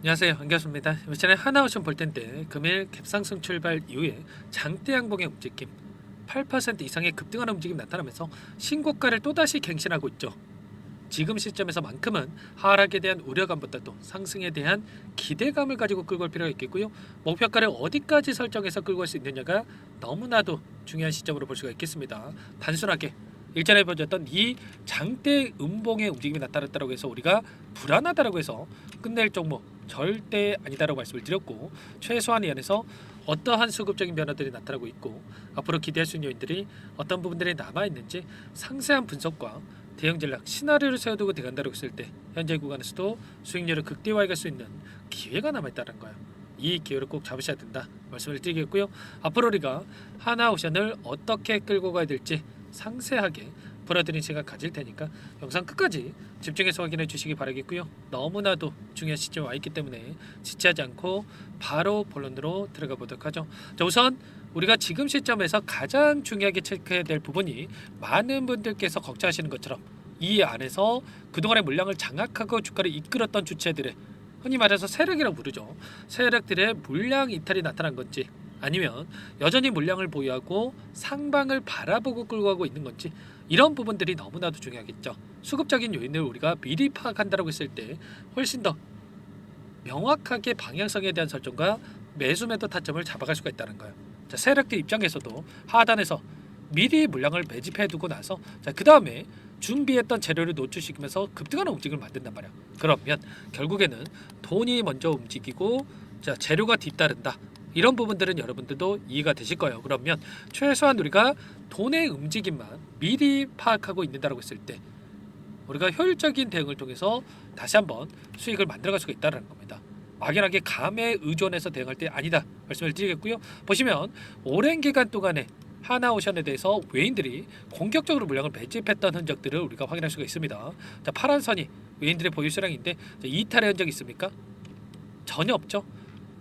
안녕하세요, 반갑습니다. 이번 시간에 하나오션 볼 텐데 금일 갭상승 출발 이후에 장대 양봉의 움직임 8% 이상의 급등하는 움직임이 나타나면서 신고가를 또다시 갱신하고 있죠. 지금 시점에서만큼은 하락에 대한 우려감보다도 상승에 대한 기대감을 가지고 끌고 올 필요가 있겠고요. 목표가를 어디까지 설정해서 끌고 올 수 있느냐가 너무나도 중요한 시점으로 볼 수가 있겠습니다. 단순하게 일전에 보여줬던 이 장대 음봉의 움직임이 나타났다고 해서 우리가 불안하다고 해서 끝낼 종목 절대 아니다라고 말씀을 드렸고, 최소한 이 안에서 어떠한 수급적인 변화들이 나타나고 있고 앞으로 기대할 수 있는 요인들이 어떤 부분들이 남아있는지 상세한 분석과 대응 전략 시나리오를 세워두고 대간다고 했을 때 현재 구간에서도 수익률을 극대화할 수 있는 기회가 남아있다는 거예요. 이 기회를 꼭 잡으셔야 된다 말씀을 드리겠고요. 앞으로 우리가 하나오션을 어떻게 끌고 가야 될지 상세하게 풀어드린 시간 가질 테니까 영상 끝까지 집중해서 확인해 주시기 바라겠고요. 너무나도 중요한 시점에 와 있기 때문에 지체하지 않고 바로 본론으로 들어가 보도록 하죠. 자, 우선 우리가 지금 시점에서 가장 중요하게 체크해야 될 부분이, 많은 분들께서 걱정하시는 것처럼 이 안에서 그동안의 물량을 장악하고 주가를 이끌었던 주체들의, 흔히 말해서 세력이라고 부르죠, 세력들의 물량 이탈이 나타난 건지, 아니면 여전히 물량을 보유하고 상방을 바라보고 끌고 가고 있는 건지, 이런 부분들이 너무나도 중요하겠죠. 수급적인 요인을 우리가 미리 파악한다고 했을 때 훨씬 더 명확하게 방향성에 대한 설정과 매수 매도 타점을 잡아갈 수가 있다는 거예요. 자, 세력들 입장에서도 하단에서 미리 물량을 매집해 두고 나서, 자, 그 다음에 준비했던 재료를 노출시키면서 급등하는 움직임을 만든단 말이야. 그러면 결국에는 돈이 먼저 움직이고, 자, 재료가 뒤따른다. 이런 부분들은 여러분들도 이해가 되실 거예요. 그러면 최소한 우리가 돈의 움직임만 미리 파악하고 있는다고 했을 때 우리가 효율적인 대응을 통해서 다시 한번 수익을 만들어갈 수가 있다는 겁니다. 막연하게 감에 의존해서 대응할 때 아니다 말씀을 드리겠고요. 보시면 오랜 기간 동안에 하나오션에 대해서 외인들이 공격적으로 물량을 매집했던 흔적들을 우리가 확인할 수가 있습니다. 자, 파란 선이 외인들의 보유 수량인데, 이탈의 흔적이 있습니까? 전혀 없죠.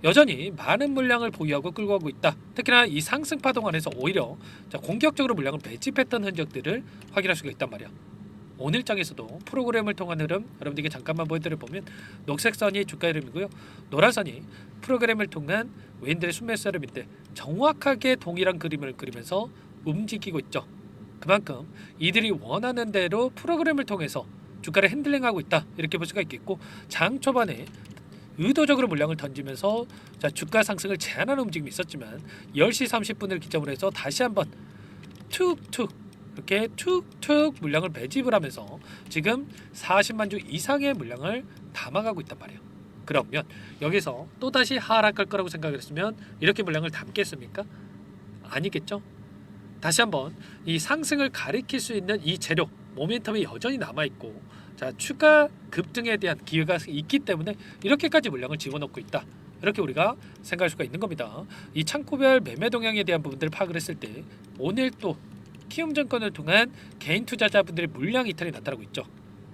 여전히 많은 물량을 보유하고 끌고 가고 있다. 특히나 이 상승 파동 안에서 오히려 공격적으로 물량을 매집했던 흔적들을 확인할 수가 있단 말이야. 오늘 장에서도 프로그램을 통한 흐름 여러분들에게 잠깐만 보여드려 보면, 녹색 선이 주가 흐름이고요, 노란 선이 프로그램을 통한 외인들의 순매수 흐름인데 정확하게 동일한 그림을 그리면서 움직이고 있죠. 그만큼 이들이 원하는 대로 프로그램을 통해서 주가를 핸들링하고 있다, 이렇게 볼 수가 있겠고, 장 초반에 의도적으로 물량을 던지면서 주가 상승을 제한하는 움직임이 있었지만 10시 30분을 기점으로 해서 다시 한번 툭툭 이렇게 툭툭 물량을 매집을 하면서 지금 40만 주 이상의 물량을 담아가고 있단 말이에요. 그러면 여기서 또다시 하락할 거라고 생각을 했으면 이렇게 물량을 담겠습니까? 아니겠죠? 다시 한번 이 상승을 가리킬 수 있는 이 재료 모멘텀이 여전히 남아있고, 자, 추가 급등에 대한 기회가 있기 때문에 이렇게까지 물량을 집어넣고 있다, 이렇게 우리가 생각할 수가 있는 겁니다. 이 창고별 매매 동향에 대한 부분들을 파악을 했을 때 오늘 또 키움증권을 통한 개인 투자자분들의 물량 이탈이 나타나고 있죠.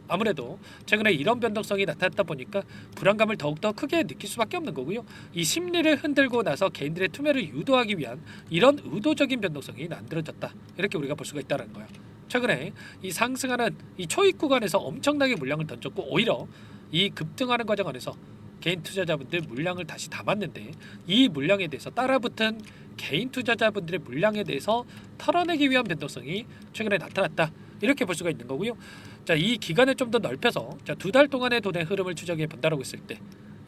아무래도 최근에 이런 변동성이 나타났다 보니까 불안감을 더욱더 크게 느낄 수밖에 없는 거고요. 이 심리를 흔들고 나서 개인들의 투매를 유도하기 위한 이런 의도적인 변동성이 만들어졌다, 이렇게 우리가 볼 수가 있다는 거예요. 최근에 이 상승하는 이 초입 구간에서 엄청나게 물량을 던졌고, 오히려 이 급등하는 과정 안에서 개인 투자자분들 물량을 다시 담았는데, 이 물량에 대해서 따라붙은 개인 투자자분들의 물량에 대해서 털어내기 위한 변동성이 최근에 나타났다, 이렇게 볼 수가 있는 거고요. 자, 이 기간을 좀 더 넓혀서 두 달 동안의 돈의 흐름을 추적해 본다고 했을 때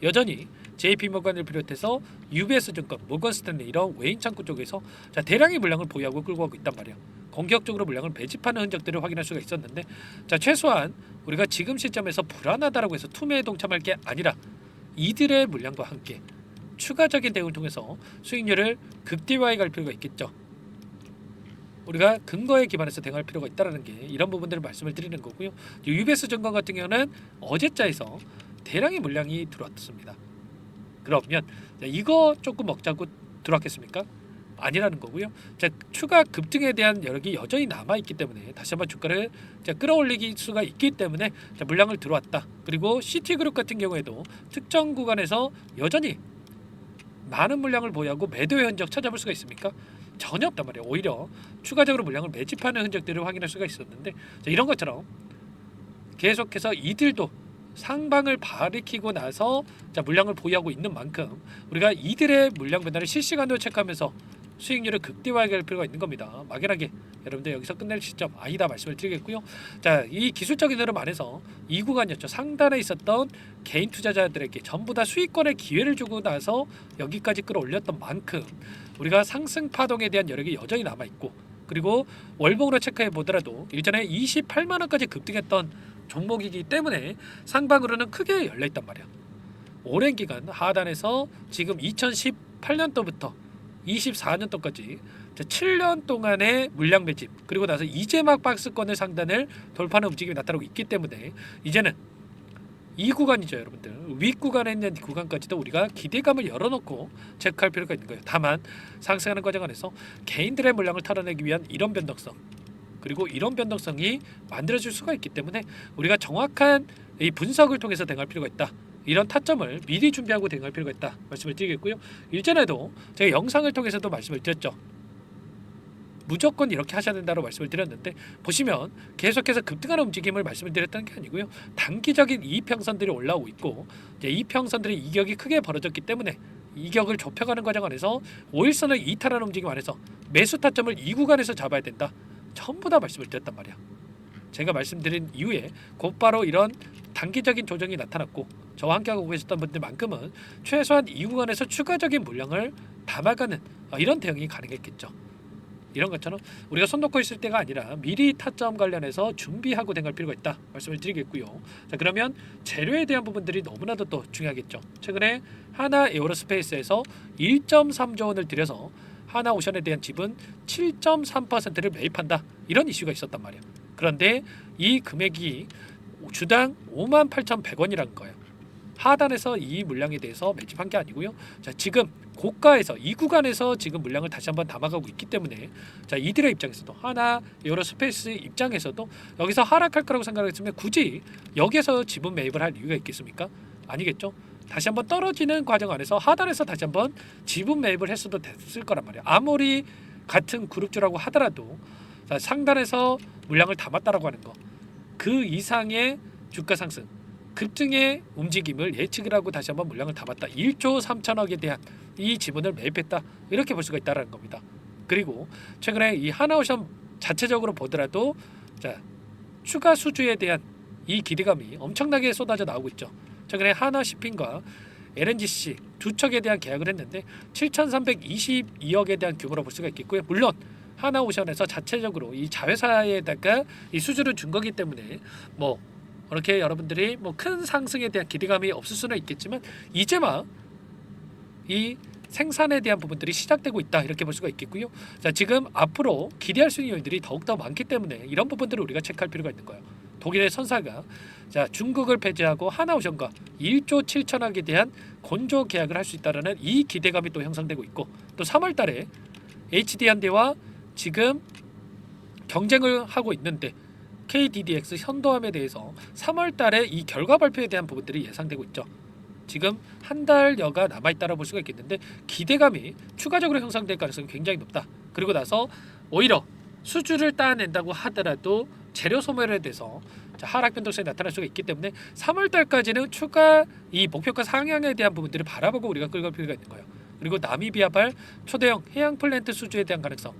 여전히 JP모건을 비롯해서 UBS 증권, 모건스탠리 이런 외인 창구 쪽에서 대량의 물량을 보유하고 끌고 가고 있단 말이에요. 공격적으로 물량을 매집하는 흔적들을 확인할 수가 있었는데, 자, 최소한 우리가 지금 시점에서 불안하다라고 해서 투매에 동참할 게 아니라 이들의 물량과 함께 추가적인 대응을 통해서 수익률을 극대화해 갈 필요가 있겠죠. 우리가 근거에 기반해서 대응할 필요가 있다는 게 이런 부분들을 말씀을 드리는 거고요. UBS 증권 같은 경우는 어제자에서 대량의 물량이 들어왔습니다. 그러면 이거 조금 먹자고 들어왔겠습니까? 아니라는 거고요. 자, 추가 급등에 대한 여력이 여전히 남아있기 때문에 다시 한번 주가를 끌어올리기 수가 있기 때문에 물량을 들어왔다. 그리고 시티그룹 같은 경우에도 특정 구간에서 여전히 많은 물량을 보유하고 매도의 흔적 찾아볼 수가 있습니까? 전혀 없단 말이에요. 오히려 추가적으로 물량을 매집하는 흔적들을 확인할 수가 있었는데, 자, 이런 것처럼 계속해서 이들도 상방을 가리키고 나서 자 물량을 보유하고 있는 만큼 우리가 이들의 물량 변화를 실시간으로 체크하면서 수익률을 극대화하게 할 필요가 있는 겁니다. 막연하게 여러분들 여기서 끝낼 시점 아니다 말씀을 드리겠고요. 자, 이 기술적인 흐름 안에서 이 구간이었죠. 상단에 있었던 개인 투자자들에게 전부 다 수익권의 기회를 주고 나서 여기까지 끌어올렸던 만큼 우리가 상승 파동에 대한 여력이 여전히 남아 있고, 그리고 월봉으로 체크해 보더라도 일전에 28만 원까지 급등했던 종목이기 때문에 상방으로는 크게 열려 있단 말이야. 오랜 기간 하단에서 지금 2018년도부터 24년도까지 7년 동안의 물량 매집, 그리고 나서 이제 막 박스권의 상단을 돌파하는 움직임이 나타나고 있기 때문에 이제는 이 구간이죠, 여러분들. 윗 구간에 있는 구간까지도 우리가 기대감을 열어놓고 체크할 필요가 있는 거예요. 다만 상승하는 과정 안에서 개인들의 물량을 털어내기 위한 이런 변동성, 그리고 이런 변동성이 만들어질 수가 있기 때문에 우리가 정확한 이 분석을 통해서 대응할 필요가 있다. 이런 타점을 미리 준비하고 대응할 필요가 있다 말씀을 드리겠고요. 일전에도 제가 영상을 통해서도 말씀을 드렸죠. 무조건 이렇게 하셔야 된다고 말씀을 드렸는데, 보시면 계속해서 급등하는 움직임을 말씀을 드렸다는 게 아니고요. 단기적인 이평선들이 올라오고 있고, 이제 이평선들이 이격이 크게 벌어졌기 때문에 이격을 좁혀가는 과정 안에서 5일선을 이탈하는 움직임 안에서 매수 타점을 이 구간에서 잡아야 된다. 전부 다 말씀을 드렸단 말이야. 제가 말씀드린 이후에 곧바로 이런 단기적인 조정이 나타났고, 저와 함께하고 계셨던 분들만큼은 최소한 이 구간에서 추가적인 물량을 담아가는 이런 대응이 가능했겠죠. 이런 것처럼 우리가 손 놓고 있을 때가 아니라 미리 타점 관련해서 준비하고 대응할 필요가 있다 말씀을 드리겠고요. 자, 그러면 재료에 대한 부분들이 너무나도 또 중요하겠죠. 최근에 하나 에어로스페이스에서 1.3조 원을 들여서 하나오션에 대한 지분 7.3%를 매입한다, 이런 이슈가 있었단 말이야. 그런데 이 금액이 주당 58,100원이라는 거예요. 하단에서 이 물량에 대해서 매집한 게 아니고요. 자, 지금 고가에서 이 구간에서 지금 물량을 다시 한번 담아가고 있기 때문에, 자, 이들의 입장에서도 하나 에어로스페이스 입장에서도 여기서 하락할 거라고 생각했으면 굳이 여기에서 지분 매입을 할 이유가 있겠습니까? 아니겠죠. 다시 한번 떨어지는 과정 안에서 하단에서 다시 한번 지분 매입을 했어도 됐을 거란 말이야. 아무리 같은 그룹주라고 하더라도, 자, 상단에서 물량을 담았다라고 하는 거, 그 이상의 주가 상승, 급등의 움직임을 예측을 하고 다시 한번 물량을 담았다. 1조 3천억에 대한 이 지분을 매입했다, 이렇게 볼 수가 있다는 겁니다. 그리고 최근에 이 하나오션 자체적으로 보더라도, 자, 추가 수주에 대한 이 기대감이 엄청나게 쏟아져 나오고 있죠. 최근에 하나시핑과 LNGC 두 척에 대한 계약을 했는데 7,322억에 대한 규모로 볼 수가 있겠고요. 물론 하나오션에서 자체적으로 이 자회사에다가 이 수주를 준 거기 때문에 뭐 그렇게 여러분들이 뭐 큰 상승에 대한 기대감이 없을 수는 있겠지만, 이제 막 이 생산에 대한 부분들이 시작되고 있다, 이렇게 볼 수가 있겠고요. 자, 지금 앞으로 기대할 수 있는 요인들이 더욱더 많기 때문에 이런 부분들을 우리가 체크할 필요가 있는 거예요. 독일의 선사가 자 중국을 폐지하고 하나오션과 1조 7천억에 대한 건조 계약을 할 수 있다라는 이 기대감이 또 형성되고 있고, 또 3월달에 HD현대와 지금 경쟁을 하고 있는데 KDDX 현도함에 대해서 3월달에 이 결과 발표에 대한 부분들이 예상되고 있죠. 지금 한 달여가 남아있다고 볼 수가 있겠는데 기대감이 추가적으로 형성될 가능성이 굉장히 높다. 그리고 나서 오히려 수주를 따낸다고 하더라도 재료 소멸에 대해서 하락 변동성이 나타날 수가 있기 때문에 3월달까지는 추가 이 목표가 상향에 대한 부분들을 바라보고 우리가 끌어갈 필요가 있는 거예요. 그리고 나미비아발 초대형 해양 플랜트 수주에 대한 가능성,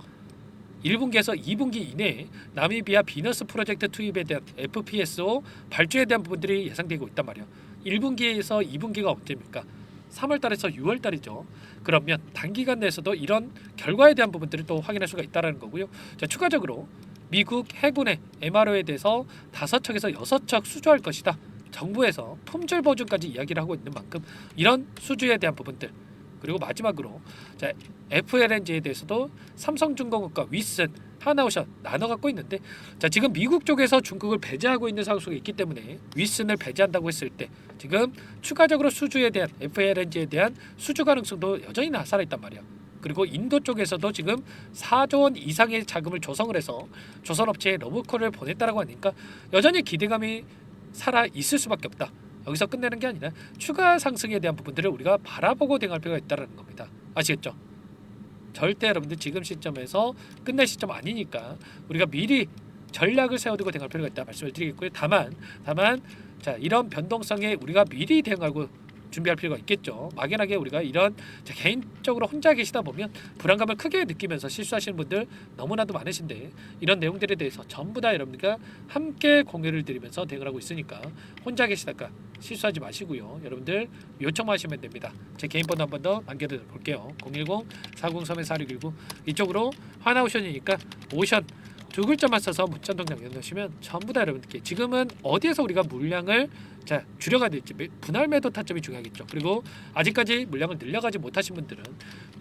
1분기에서 2분기 이내에 나미비아 비너스 프로젝트 투입에 대한 FPSO 발주에 대한 부분들이 예상되고 있단 말이에요. 1분기에서 2분기가 언제입니까? 3월달에서 6월달이죠. 그러면 단기간 내에서도 이런 결과에 대한 부분들을 또 확인할 수가 있다는 거고요. 자, 추가적으로 미국 해군의 MRO에 대해서 5척에서 6척 수주할 것이다. 정부에서 품질 보증까지 이야기를 하고 있는 만큼 이런 수주에 대한 부분들, 그리고 마지막으로 자, FLNG에 대해서도 삼성중공업과 윗슨, 하나오션 나눠 갖고 있는데, 자, 지금 미국 쪽에서 중국을 배제하고 있는 상황 속에 있기 때문에 윗슨을 배제한다고 했을 때 지금 추가적으로 수주에 대한 FLNG에 대한 수주 가능성도 여전히 살아있단 말이야. 그리고 인도 쪽에서도 지금 4조 원 이상의 자금을 조성을 해서 조선업체에 러브콜을 보냈다라고 하니까 여전히 기대감이 살아 있을 수밖에 없다. 여기서 끝내는 게 아니라 추가 상승에 대한 부분들을 우리가 바라보고 대응할 필요가 있다는 겁니다. 아시겠죠? 절대 여러분들 지금 시점에서 끝낼 시점 아니니까 우리가 미리 전략을 세워두고 대응할 필요가 있다 말씀을 드리겠고요. 다만 자, 이런 변동성에 우리가 미리 대응하고 준비할 필요가 있겠죠. 막연하게 우리가 이런 개인적으로 혼자 계시다 보면 불안감을 크게 느끼면서 실수하시는 분들 너무나도 많으신데 이런 내용들에 대해서 전부 다 여러분들과 함께 공유를 드리면서 대응을 하고 있으니까 혼자 계시다가 실수하지 마시고요. 여러분들 요청만 하시면 됩니다. 제 개인 번호 한 번 더 남겨드려 볼게요. 010-403-4619 이쪽으로 하나오션이니까 오션 두 글자만 써서 문자통 남겨놓으시면 전부 다 여러분들께 지금은 어디에서 우리가 물량을 줄여가야 될지 분할 매도 타점이 중요하겠죠. 그리고 아직까지 물량을 늘려가지 못하신 분들은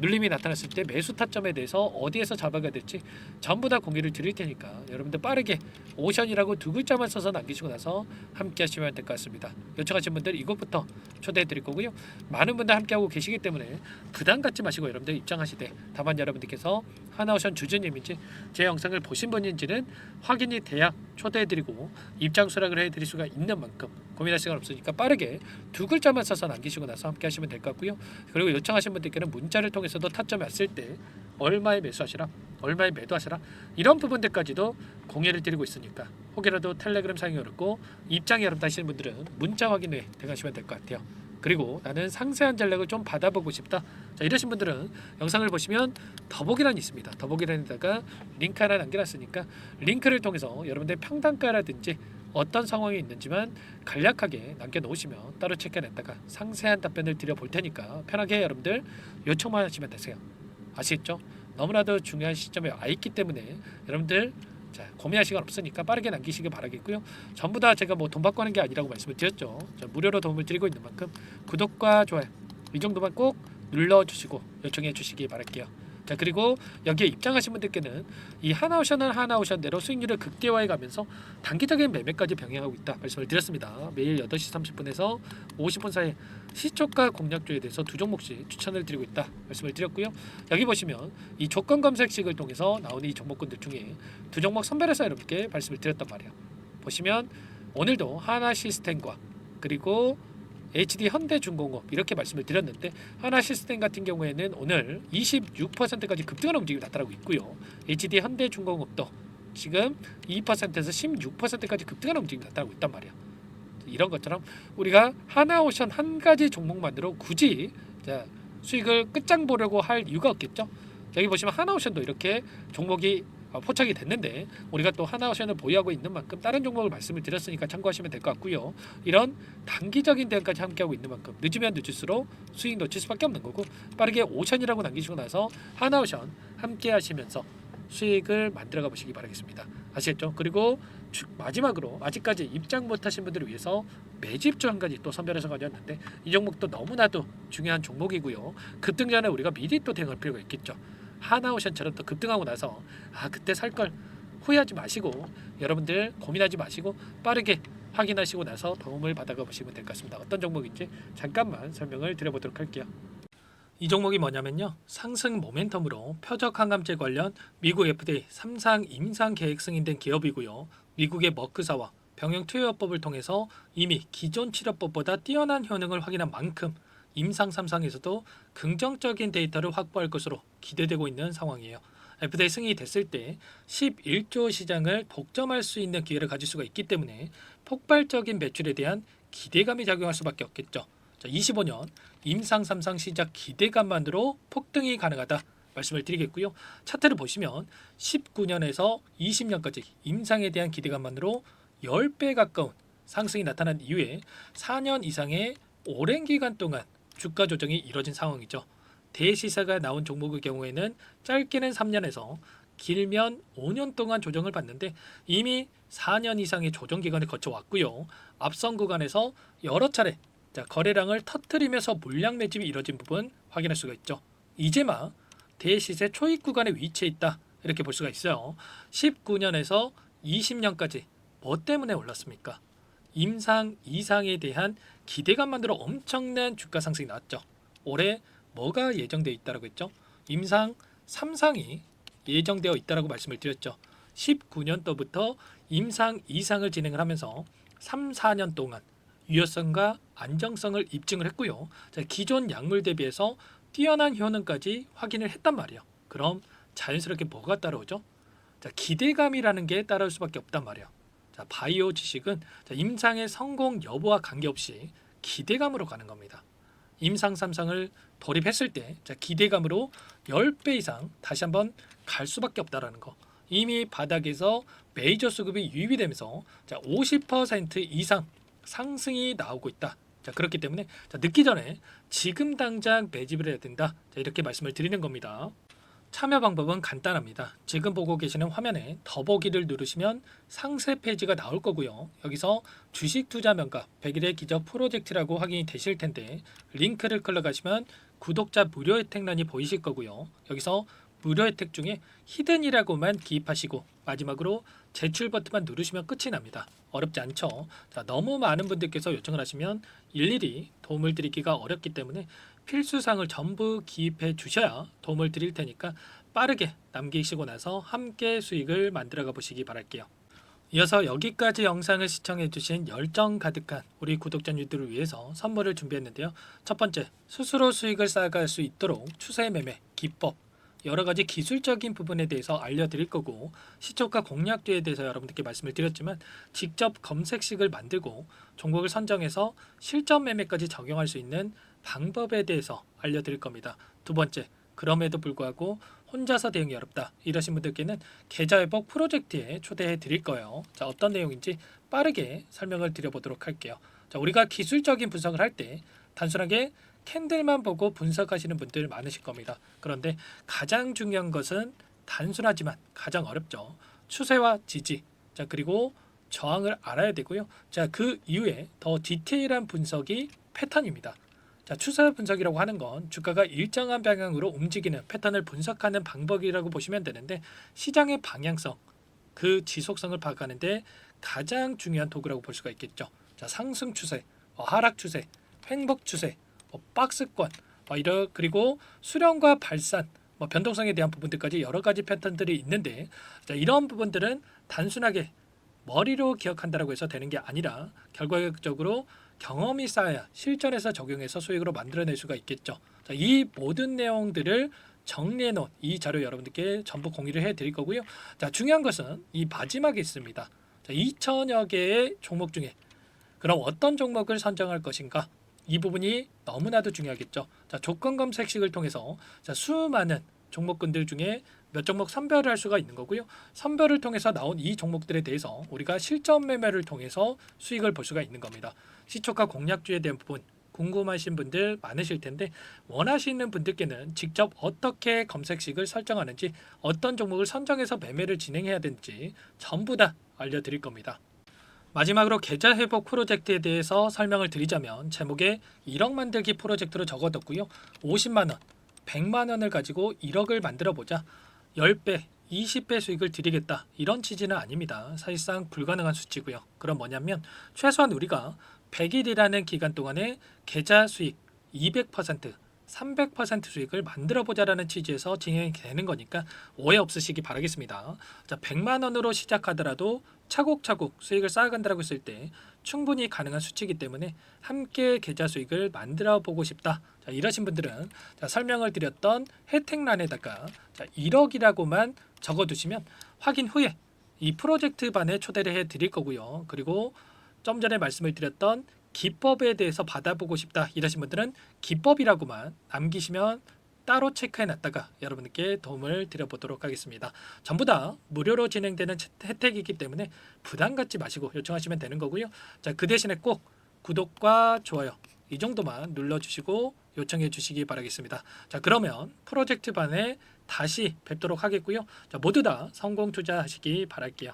눌림이 나타났을 때 매수 타점에 대해서 어디에서 잡아가야 될지 전부 다 공유를 드릴 테니까 여러분들 빠르게 오션이라고 두 글자만 써서 남기시고 나서 함께 하시면 될 것 같습니다. 요청하신 분들 이것부터 초대해 드릴 거고요. 많은 분들 함께하고 계시기 때문에 부담 갖지 마시고 여러분들 입장하시되 다만 여러분들께서 하나오션 주주님인지 제 영상을 보신 분인지는 확인이 돼야 초대해 드리고 입장 수락을 해 드릴 수가 있는 만큼 고민할 시간 없으니까 빠르게 두 글자만 써서 남기시고 나서 함께 하시면 될 것 같고요. 그리고 요청하신 분들께는 문자를 통해서도 타점이 왔을 때 얼마에 매수하시라, 얼마에 매도하시라 이런 부분들까지도 공유를 드리고 있으니까 혹여라도 텔레그램 사용이 어렵고 입장이 어렵다 하시는 분들은 문자 확인 후에 대응하시면 될 것 같아요. 그리고 나는 상세한 전략을 좀 받아보고 싶다. 자, 이러신 분들은 영상을 보시면 더보기란이 있습니다. 더보기란에다가 링크 하나 남겨놨으니까 링크를 통해서 여러분들 평단가라든지 어떤 상황이 있는지만 간략하게 남겨놓으시면 따로 체크해냈다가 상세한 답변을 드려볼 테니까 편하게 여러분들 요청만 하시면 되세요. 아시겠죠? 너무나도 중요한 시점에 와 있기 때문에 여러분들 고민할 시간 없으니까 빠르게 남기시길 바라겠고요. 전부 다 제가 뭐 돈 받고 하는 게 아니라고 말씀을 드렸죠. 무료로 도움을 드리고 있는 만큼 구독과 좋아요 이 정도만 꼭 눌러주시고 요청해 주시기 바랄게요. 자, 그리고 여기에 입장하신 분들께는 이 하나오션은 하나오션대로 수익률을 극대화해 가면서 단기적인 매매까지 병행하고 있다 말씀을 드렸습니다. 매일 8시 30분에서 50분 사이 시초가 공략주에 대해서 두 종목씩 추천을 드리고 있다 말씀을 드렸고요. 여기 보시면 이 조건 검색식을 통해서 나오는 이 종목군들 중에 두 종목 선별해서 여러분께 말씀을 드렸단 말이에요. 보시면 오늘도 하나시스템과 그리고 HD 현대중공업 이렇게 말씀을 드렸는데 하나시스템 같은 경우에는 오늘 26%까지 급등하는 움직임이 나타나고 있고요. HD 현대중공업도 지금 2%에서 16%까지 급등하는 움직임이 나타나고 있단 말이야. 이런 것처럼 우리가 하나오션 한 가지 종목만으로 굳이 수익을 끝장 보려고 할 이유가 없겠죠. 여기 보시면 하나오션도 이렇게 종목이 포착이 됐는데 우리가 또 하나오션을 보유하고 있는 만큼 다른 종목을 말씀을 드렸으니까 참고하시면 될 것 같고요. 이런 단기적인 대응까지 함께하고 있는 만큼 늦으면 늦을수록 수익 놓칠 수밖에 없는 거고 빠르게 오션이라고 남기시고 나서 하나오션 함께 하시면서 수익을 만들어가 보시기 바라겠습니다. 아시겠죠? 그리고 마지막으로 아직까지 입장 못하신 분들을 위해서 매집주 한 가지 또 선별해서 가져왔는데 이 종목도 너무나도 중요한 종목이고요. 급등 전에 우리가 미리 또 대응할 필요가 있겠죠. 하나오션처럼 또 급등하고 나서 그때 살 걸 후회하지 마시고 여러분들 고민하지 마시고 빠르게 확인하시고 나서 도움을 받아가 보시면 될 것 같습니다. 어떤 종목인지 잠깐만 설명을 드려보도록 할게요. 이 종목이 뭐냐면요. 상승 모멘텀으로 표적 항암제 관련 미국 FDA 3상 임상 계획 승인된 기업이고요. 미국의 머크사와 병용 투여법을 통해서 이미 기존 치료법보다 뛰어난 효능을 확인한 만큼 임상 3상에서도 긍정적인 데이터를 확보할 것으로 기대되고 있는 상황이에요. FDA 승인이 됐을 때 11조 시장을 독점할 수 있는 기회를 가질 수가 있기 때문에 폭발적인 매출에 대한 기대감이 작용할 수밖에 없겠죠. 자, 25년 임상 3상 시작 기대감만으로 폭등이 가능하다 말씀을 드리겠고요. 차트를 보시면 19년에서 20년까지 임상에 대한 기대감만으로 10배 가까운 상승이 나타난 이후에 4년 이상의 오랜 기간 동안 주가 조정이 이뤄진 상황이죠. 대시세가 나온 종목의 경우에는 짧게는 3년에서 길면 5년 동안 조정을 받는데 이미 4년 이상의 조정 기간을 거쳐왔고요. 앞선 구간에서 여러 차례 거래량을 터뜨리면서 물량 매집이 이뤄진 부분 확인할 수가 있죠. 이제 막 대시세 초입 구간에 위치해 있다 이렇게 볼 수가 있어요. 19년에서 20년까지 뭐 때문에 올랐습니까? 임상 이상에 대한 기대감만으로 엄청난 주가 상승이 나왔죠. 올해 뭐가 예정되어 있다라고 했죠? 임상 3상이 예정되어 있다라고 말씀을 드렸죠. 19년도부터 임상 이상을 진행을 하면서 3, 4년 동안 유효성과 안정성을 입증을 했고요. 기존 약물 대비해서 뛰어난 효능까지 확인을 했단 말이에요. 그럼 자연스럽게 뭐가 따라오죠? 기대감이라는 게 따라올 수밖에 없단 말이에요. 자, 바이오 지식은 자, 임상의 성공 여부와 관계없이 기대감으로 가는 겁니다. 임상 3상을 돌입했을 때 자, 기대감으로 10배 이상 다시 한번 갈 수밖에 없다라는 거. 이미 바닥에서 메이저 수급이 유입이 되면서 자, 50% 이상 상승이 나오고 있다. 자, 그렇기 때문에 자, 늦기 전에 지금 당장 매집을 해야 된다. 자, 이렇게 말씀을 드리는 겁니다. 참여 방법은 간단합니다. 지금 보고 계시는 화면에 더보기를 누르시면 상세 페이지가 나올 거고요. 여기서 주식 투자 명가 100일의 기적 프로젝트라고 확인이 되실 텐데 링크를 클릭하시면 구독자 무료 혜택란이 보이실 거고요. 여기서 무료 혜택 중에 히든이라고만 기입하시고 마지막으로 제출 버튼만 누르시면 끝이 납니다. 어렵지 않죠? 자, 너무 많은 분들께서 요청을 하시면 일일이 도움을 드리기가 어렵기 때문에 필수사항을 전부 기입해 주셔야 도움을 드릴 테니까 빠르게 남기시고 나서 함께 수익을 만들어가 보시기 바랄게요. 이어서 여기까지 영상을 시청해 주신 열정 가득한 우리 구독자님들을 위해서 선물을 준비했는데요. 첫 번째, 스스로 수익을 쌓아갈 수 있도록 추세 매매 기법, 여러 가지 기술적인 부분에 대해서 알려드릴 거고, 시초가 공략주에 대해서 여러분들께 말씀을 드렸지만 직접 검색식을 만들고 종목을 선정해서 실전 매매까지 적용할 수 있는 방법에 대해서 알려드릴 겁니다. 두 번째, 그럼에도 불구하고 혼자서 대응이 어렵다 이러신 분들께는 계좌회복 프로젝트에 초대해 드릴 거예요. 자, 어떤 내용인지 빠르게 설명을 드려보도록 할게요. 자, 우리가 기술적인 분석을 할 때 단순하게 캔들만 보고 분석하시는 분들 많으실 겁니다. 그런데 가장 중요한 것은 단순하지만 가장 어렵죠. 추세와 지지, 자, 그리고 저항을 알아야 되고요. 자, 그 이후에 더 디테일한 분석이 패턴입니다. 자, 추세 분석이라고 하는 건 주가가 일정한 방향으로 움직이는 패턴을 분석하는 방법이라고 보시면 되는데, 시장의 방향성, 그 지속성을 파악하는데 가장 중요한 도구라고 볼 수가 있겠죠. 자, 상승 추세, 하락 추세, 횡복 추세, 박스권, 그리고 수렴과 발산, 변동성에 대한 부분들까지 여러 가지 패턴들이 있는데, 자, 이런 부분들은 단순하게 머리로 기억한다라고 해서 되는 게 아니라 결과적으로 경험이 쌓아야 실전에서 적용해서 수익으로 만들어낼 수가 있겠죠. 자, 이 모든 내용들을 정리해 놓은 이 자료 여러분들께 전부 공유를 해 드릴 거고요. 자, 중요한 것은 이 마지막에 있습니다. 자, 2천여 개의 종목 중에 그럼 어떤 종목을 선정할 것인가? 이 부분이 너무나도 중요하겠죠. 자, 조건 검색식을 통해서 자, 수많은 종목군들 중에 몇 종목 선별을 할 수가 있는 거고요. 선별을 통해서 나온 이 종목들에 대해서 우리가 실전 매매를 통해서 수익을 볼 수가 있는 겁니다. 시초가 공략주에 대한 부분 궁금하신 분들 많으실 텐데, 원하시는 분들께는 직접 어떻게 검색식을 설정하는지, 어떤 종목을 선정해서 매매를 진행해야 되는지 전부 다 알려드릴 겁니다. 마지막으로 계좌 회복 프로젝트에 대해서 설명을 드리자면, 제목에 1억 만들기 프로젝트로 적어뒀고요. 50만 원, 100만 원을 가지고 1억을 만들어 보자. 10배, 20배 수익을 드리겠다. 이런 취지는 아닙니다. 사실상 불가능한 수치고요. 그럼 뭐냐면 최소한 우리가 100일이라는 기간 동안에 계좌 수익 200%, 300% 수익을 만들어 보자라는 취지에서 진행이 되는 거니까 오해 없으시기 바라겠습니다. 자, 100만 원으로 시작하더라도 차곡차곡 수익을 쌓아간다고 했을 때 충분히 가능한 수치이기 때문에 함께 계좌 수익을 만들어 보고 싶다. 자, 이러신 분들은 자, 설명을 드렸던 혜택란에다가 자, 1억이라고만 적어두시면 확인 후에 이 프로젝트 반에 초대를 해 드릴 거고요. 그리고 좀 전에 말씀을 드렸던 기법에 대해서 받아보고 싶다 이러신 분들은 기법이라고만 남기시면 따로 체크해 놨다가 여러분께 도움을 드려보도록 하겠습니다. 전부 다 무료로 진행되는 혜택이기 때문에 부담 갖지 마시고 요청하시면 되는 거고요. 자, 그 대신에 꼭 구독과 좋아요 이 정도만 눌러주시고 요청해 주시기 바라겠습니다. 자, 그러면 프로젝트 반에 다시 뵙도록 하겠고요. 자, 모두 다 성공 투자하시기 바랄게요.